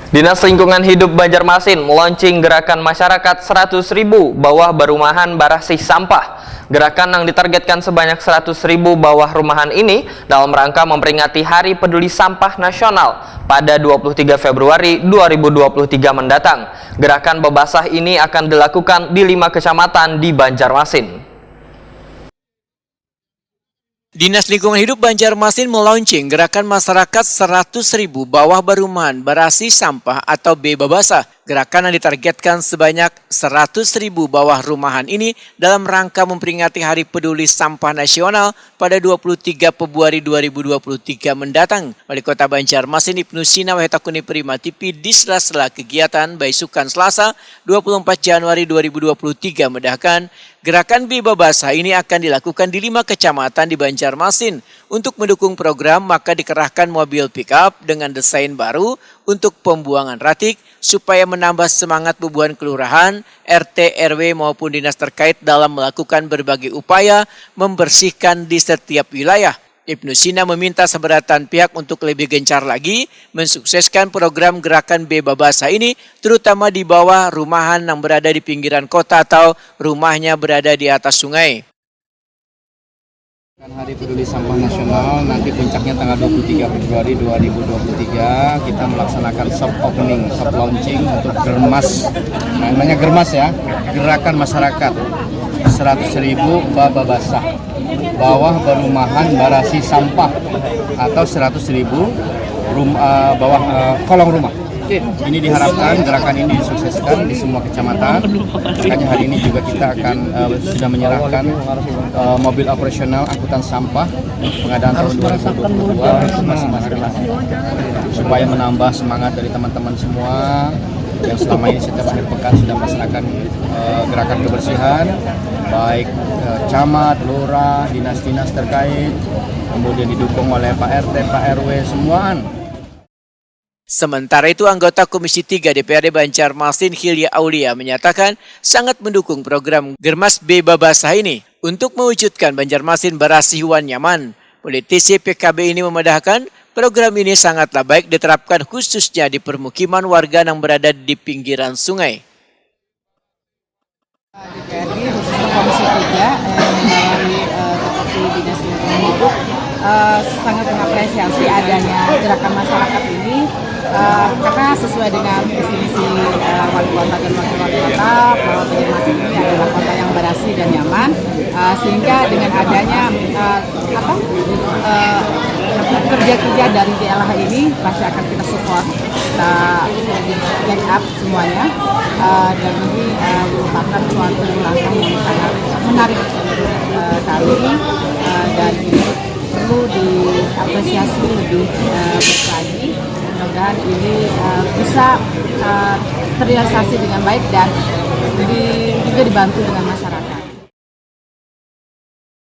Dinas Lingkungan Hidup Banjarmasin meluncing gerakan masyarakat 100.000 bawah barumahan barasih sampah. Gerakan yang ditargetkan sebanyak 100.000 bawah rumahan ini dalam rangka memperingati Hari Peduli Sampah Nasional pada 23 Februari 2023 mendatang. Gerakan bebasah ini akan dilakukan di 5 kecamatan di Banjarmasin. Dinas Lingkungan Hidup Banjarmasin meluncing gerakan masyarakat 100.000 bawah barumahan barasih sampah atau Bebabasah. Gerakan yang ditargetkan sebanyak 100.000 bawah rumahan ini dalam rangka memperingati Hari Peduli Sampah Nasional pada 23 Februari 2023 mendatang. Wali Kota Banjarmasin Ibnu Sina Wahetakuni Primatipi di sela-sela kegiatan Baisukan Selasa 24 Januari 2023 mendahkan gerakan Bebabasah ini akan dilakukan di 5 kecamatan di Banjarmasin. Untuk mendukung program maka dikerahkan mobil pickup dengan desain baru untuk pembuangan ratik supaya menambah semangat bebuan kelurahan, RT, RW maupun dinas terkait dalam melakukan berbagai upaya membersihkan di setiap wilayah. Ibnu Sina meminta seberatan pihak untuk lebih gencar lagi mensukseskan program gerakan Bebabasah ini, terutama di bawah rumahan yang berada di pinggiran kota atau rumahnya berada di atas sungai. Hari Peduli Sampah Nasional nanti puncaknya tanggal 23 Februari 2023 kita melaksanakan soft opening, soft launching untuk Germas, namanya Germas ya, Gerakan Masyarakat 100.000 Bebabasah bawah barumahan barasih sampah atau 100.000 bawah kolong rumah. Ini diharapkan gerakan ini disukseskan di semua kecamatan. Makanya hari ini juga kita akan sudah menyerahkan mobil operasional angkutan sampah pengadaan tahun 2022 masing-masing supaya menambah semangat dari teman-teman semua yang selama ini setiap akhir pekan sudah melaksanakan gerakan kebersihan, baik camat, lurah, dinas-dinas terkait, kemudian didukung oleh Pak RT, Pak RW, semuaan. Sementara itu, anggota Komisi 3 DPRD Banjarmasin Hilya Aulia menyatakan sangat mendukung program Germas Bebabasah ini. Untuk mewujudkan Banjarmasin barasih wan nyaman, politisi PKB ini memedahkan program ini sangatlah baik diterapkan khususnya di permukiman warga yang berada di pinggiran sungai. DPRD khususnya Komisi 3 melalui Sekretaris Dinas Lingkungan Hidup sangat mengapresiasi adanya gerakan masyarakat ini karena sesuai dengan visi-misi wali kota dan wakil kota bahwa Banjarmasin ini adalah kota yang barasih dan nyaman, sehingga dengan adanya kerja-kerja dari DLH ini pasti akan kita support, kita backup semuanya, dan ini merupakan suatu langkah yang sangat menarik kami, dan ini perlu diapresiasi lebih baik lagi. Mudah-mudahan ini bisa terrealisasi dengan baik dan juga dibantu dengan masyarakat.